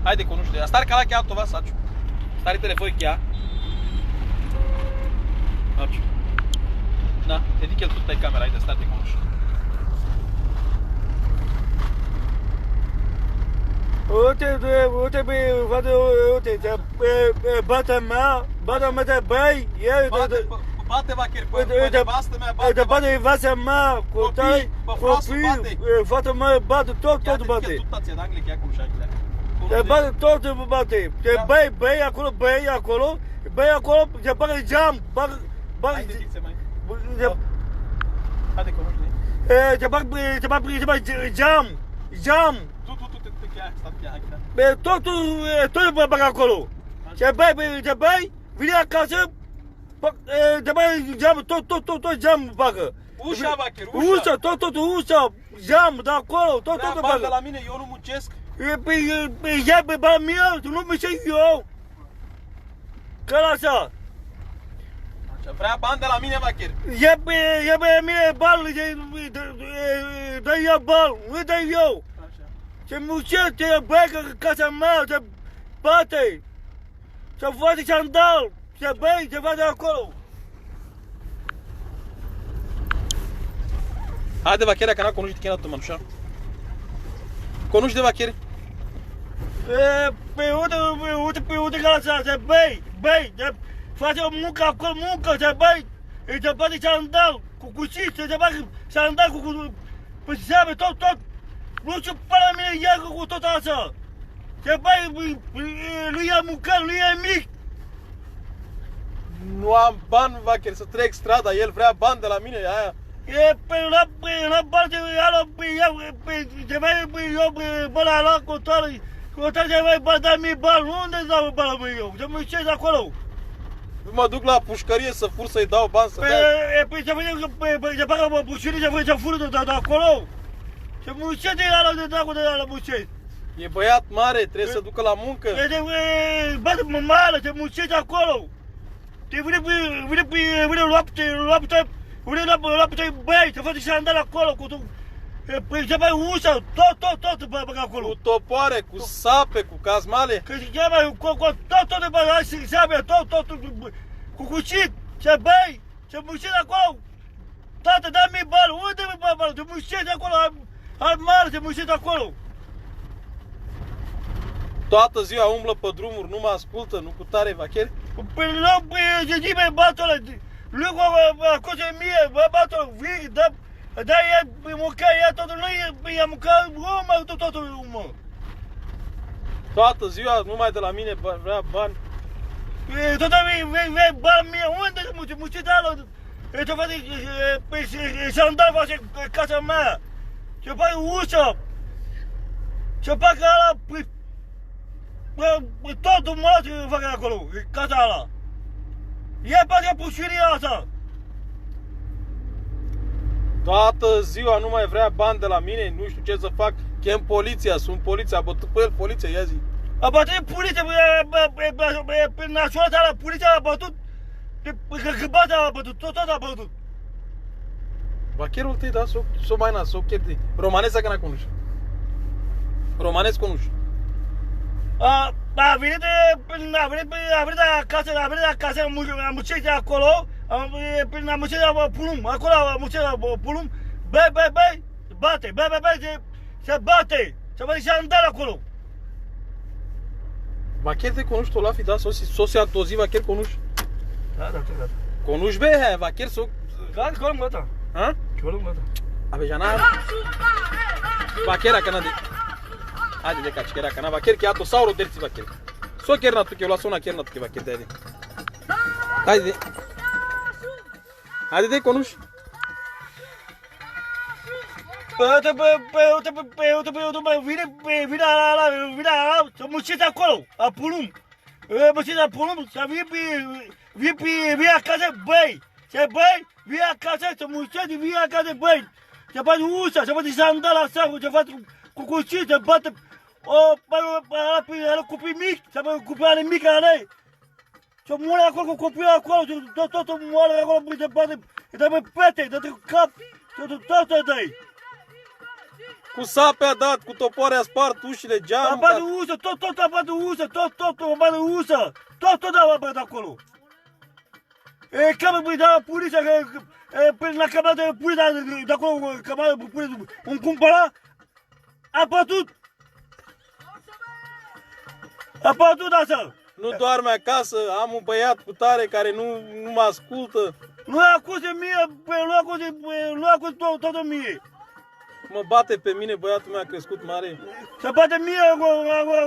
Haide, cunoște. Stare ca la cheia tova, saciu. Stare telefon cheia. Saciu. Da, ridic el tot pe camera, haide, stare te cunoște. Uite, uite, bata mea de băi, Bate vacher, pe nevastă mea, bate. bate nevastă mea, cu tăi, copii, fata mea, bate, tot bate. Tot tația de Anglia, cheia cu ușa. Te bate, tot bate. Te băi acolo, te bagă geam, bagă... Haide, zice mai. Haide, cunoște. Te bagă geam. Tu cheia, stai cheia. Tot bagă acolo. Te băi, vine acasă, te bagă geam, tot geam bagă. Ușa, vacher, ușa. Ușa, geam, de acolo, tot Vrea bani bagă. de la mine, eu nu muncesc. Ia pe bani mie, tu nu mi știi eu. Că așa. Vrea bani de la mine, vacher. Ia pe mine bani, dă eu bani, nu dai eu. Așa. Se mucește, băi, casa mea, se bate. Se face sandal, se băi, se face acolo. Haide, vacherea, că n-a cunoști chiar atât, mănușa. Cunoști de vacher? Uite că așa, se băi, se face muncă acolo, se băi, se bate sandal, cu cuțit, se bate sandal, cu pășeabe, tot. Nu știu până mine ia cu tot așa. Se băi, nu ia mâncare, nu ia mic. Nu am bani, vacher, să trec strada, el vrea bani de la mine, aia. La bani de ala, te mai eu bani la contare de mai bani, dar mi bani, unde dau bani eu? Să mă șezi acolo. Mă duc la pușcărie să fur, să-i dau bani, să dea. Păi se bagă pușcărie, să fură de acolo. Să mă șezi de ala de dracu de ala mă șezi. E băiat mare, trebuie să ducă la muncă. Bate mă mare, să mă șezi acolo. Te vine lapte, băi, să faci sandal acolo cu tu. Păi se bagă ușa, tot bagă acolo. Cu topoare, cu sape, cu cazmale. Că se cheamă, tot de bagă, și sabe, tot, cu cuțit, se băi, se mușezi acolo. Tată, dă-mi bani, unde-mi bani, te mușezi acolo, ai mare, te mușezi acolo. Toată ziua umblă pe drumuri, nu mă ascultă, nu cu tare, vacher. Păi nu, se zice, batule, lucru acolo mie, batule, vii, dă, ia mâncare, ia totul, nu ia mâncare, totul, mă. Toată ziua, numai de la mine, vrea bani. Tot vei bani mie, unde mușezi ala? Te face, sandal face casa mea. Se face ușa. Se facă ala, totul mă se facă acolo, casa ala. Ia face pușuria asta. Toată ziua nu mai vrea bani de la mine, nu știu ce să fac. Chem poliția, sun poliția, a bătut pe el poliția, ia zi. A bătut poliția, pe națională ala, poliția a bătut, că bata a bătut, tot a bătut. Vacherul tăi, da, s-o mai nas, s-o chepti. Romanesa că n-a cunoști. Romanes cunoști. A venit acasă, am muncit de acolo, am muncit de Pulum, acolo am muncit de Pulum, băi, bate, se bate sandal acolo. Vacher te cunoști, Olafi, da, sosi altozi, vacher cunoști. Da. Cunoști, be, vacher, Colum gata. Ha? Colum gata. Abe, jana. Vacher, canade. Haide de caci, era cana, vacher, che ato sauro derți, vacher. So kernatu, che la kernatu, che vacher, de. Haide de cunoști. Vine ala, să muncesc acolo, a Pulum. Muncesc la Pulum, să vii acasă, băi. Vii acasă, să muncesc, vii acasă, băi. Se face ușa, se face sandala asta, se face cu cuțit, se bate. Copii mici, se face copii mici ala ei. Se moare acolo cu copii acolo, tot moare acolo, se bate, îi dă pe pete, îi dă pe cap, tot îi dă. Cu sape a dat, cu topoare a spart ușile, geamul. A bat ușă, tot a bat ușă, tot a bat ușă. Tot a bat acolo. E cam băi, da, poliția, până la cameră de poliția, de acolo, cameră de poliția, un cumpărat, a bătut. A bătut așa. Nu doarme acasă, am un băiat cu tare care nu mă ascultă. Nu acuze mie, nu acuze toată mie. Mă bate pe mine, băiatul meu a crescut mare. Se bate mie,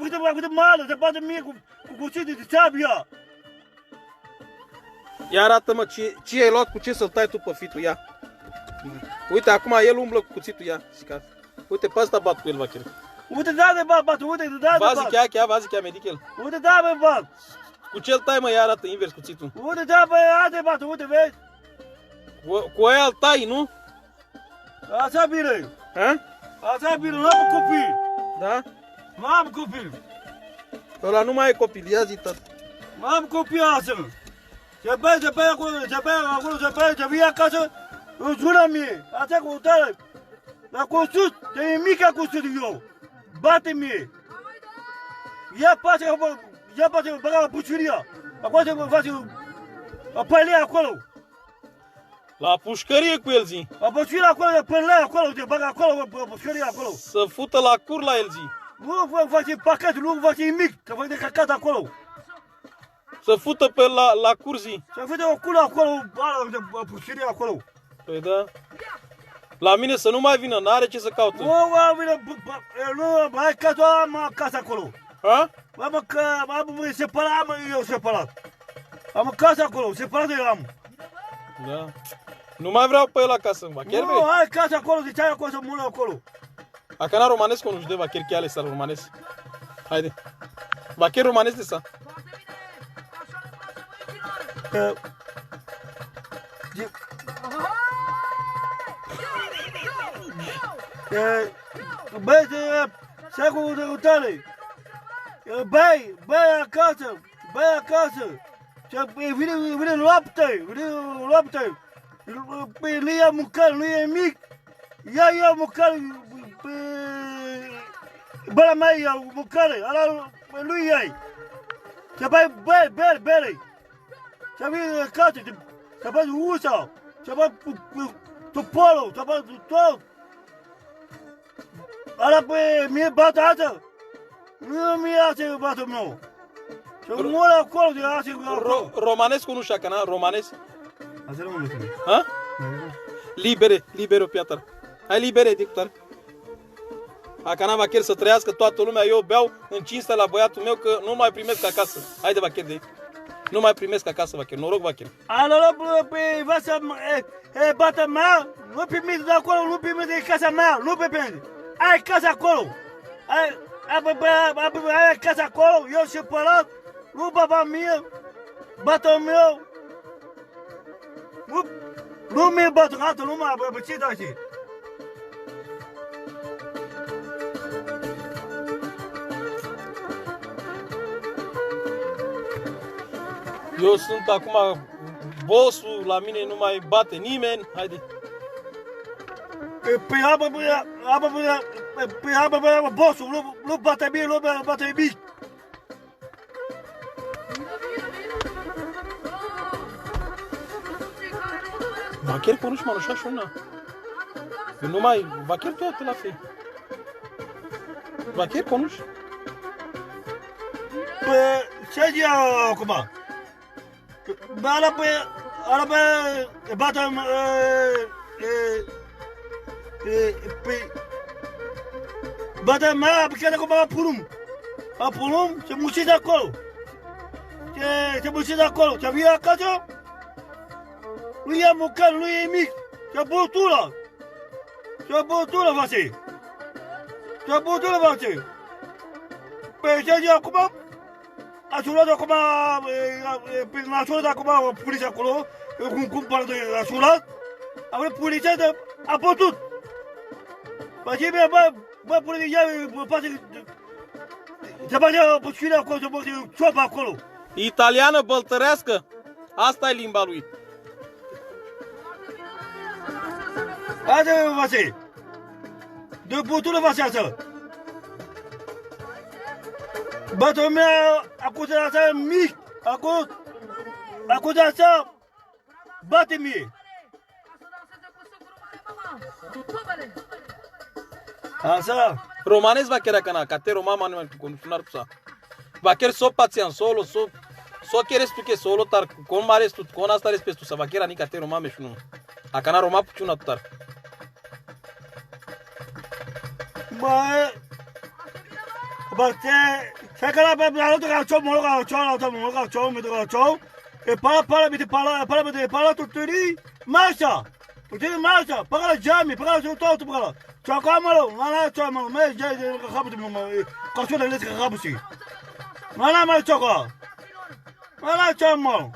uite mare, se bate mie cu cuțite de sabia. Ia arată-mă ce ai luat, cu ce să-l tai tu pe fitul, ia. Uite, acum el umblă cu cuțitul, ia. Uite, pe asta bat cu el, Vachel. Uite, da de bat, uite, da de bat. Vazi chiar medical. Uite, da de bat. Cu ce-l tai, mă, ia arată invers cuțitul. Uite, da de bat, uite, vezi? Cu aia îl tai, nu? Așa bine. Ha? Așa bine, nu am copil. Da? Nu am copil. Ăla nu mai e copil, ia zi, tată. Nu am copil așa. Se bea acolo, se vii acasă, îți jură mie. Așa cu tare. Dar cu sus, te e mică cu sus eu. Bate mie. Ia pace, băga la pușuria. Acolo se face apălea acolo. La pușcărie cu el, zi. A pușuria acolo, apălea acolo, te băga acolo, pușuria acolo. Să fută la cur la el, zi. Nu face pachet, nu face nimic, că face de cacat acolo. Să fută pe la cur, zi. Să vede o culă acolo, de pușuria acolo. Păi da. La mine să nu mai vină, n-are ce să caute. Nu, hai că am acasă acolo. Ha? Am separat. Am acasă acolo, separat eu am. Da. Nu mai vreau pe el acasă, Vacher, Nu, hai acasă acolo, ziceai acolo să mână acolo. Acana romanesco nu știu de Vacher, chiar ales romanes. Haide. Vacher romanes de sa. Băi, să cu tale. Băi, acasă. Vine lapte. Păi nu ia mâncare, nu e mic. Ia mâncare. Bă, la mai ia mâncare. Ala nu iai. Să bai bere. Să vii acasă, să bai ușa. Să bai toporul, să bai tot. Ala pe mie bate asta. Nu mi-e asta bate meu. Să mor acolo de asta. Romanescu nu știu, Acana, romanes. Asta nu mă spune. Ha? Libere o piatră. Hai libere, dictar. Acana Vacher să trăiască toată lumea, eu beau în cinstea la băiatul meu că nu mai primesc acasă. Haide, Vacher, de aici. Nu mai primesc acasă, Vacher. Noroc, Vacher. Alo, pe vasă, bata mea, nu primiți de acolo, nu primiți de casa mea, nu primiți. Ai casa acolo. Ai casa acolo, eu separat, nu baba mie, bata meu. Nu mi-e bătut, altă lumea, bă, ce da și? Eu sunt acum bossul, la mine nu mai bate nimeni. Haide. Păi apă, bossul, nu bate mie, nu bate mic. Vacher conuși manușa și una. Eu nu mai... Vacher toate la fel. Vacher conuși? Păi, ce zi acum? Ala pe, bată, păi, bată mea, pe care acum a purum, se mușește acolo. Se mușește acolo, se vine acasă, nu ia mâncare, nu e nimic, se băutură, face. Păi, ce zi acum? A sunat acum, a sunat acum poliția acolo, cum a sunat, a venit poliția, a bătut. Păi ce bine, bă, poliția, face, se bate pușurile acolo, se bate ciopa acolo. Italiană băltărească, asta e limba lui. Haide, Vasile. de băutură facează. Bătul meu, acuzația mic, acuzația, bate mie. Așa. Romanez vaquera cana, cate roma manu con funar psa. Vaquer so pacian solo so queres tu que solo tar con mares tu con hasta respeto sa vaquera ni cate roma meshunu. Acana roma puchuna tar. Se cara pe la otro gacho, molo gacho, me gacho. E para tuturi, marcha. Tuturi marcha, para la jami, para la todo para. Chacamalo, mala chama, me ya rabuti mo, gacho de leche rabuti. Mala mal choco. Mala chama.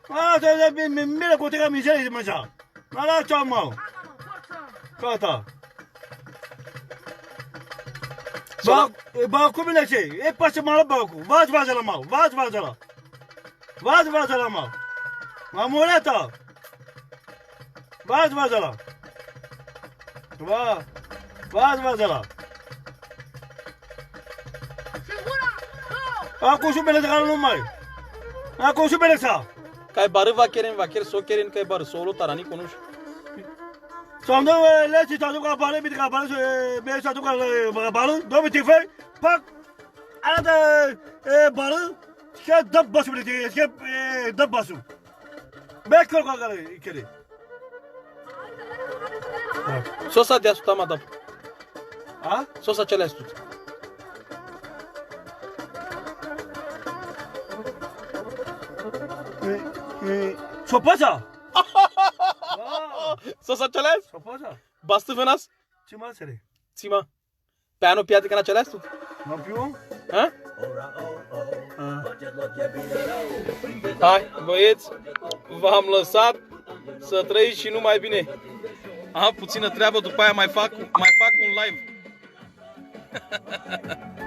Mala de me ko te ga mi jeli macha. Mala chama. Kata. Baku bile şey, hep başı malı baku. Vaz vazala mal, vaz vazala. Vaz vazala mal. Mamuleta. Vaz vazala. Vaz vazala. Aku şu bile tıkanın olmay. Aku şu bile sağ. Kai barı vaquer so querin kai barı solo tarani konuş. Sonda leçi çocuk kapalı bir kapalı bir çocuk kapalı do bir tife pak arada balı şey dab basu bile şey dab basu bekor kakar ikili Sosa de tama dab. ha Sosa çeles tut. sopasa Sosa çeles? sopasa Bastı fenas? cima sere Cima. Piano piate cana çeles tut. não piu Ha? Hai, băieți, v-am lăsat să trăiți și numai bine. Am puțină treabă, după aia mai fac un live.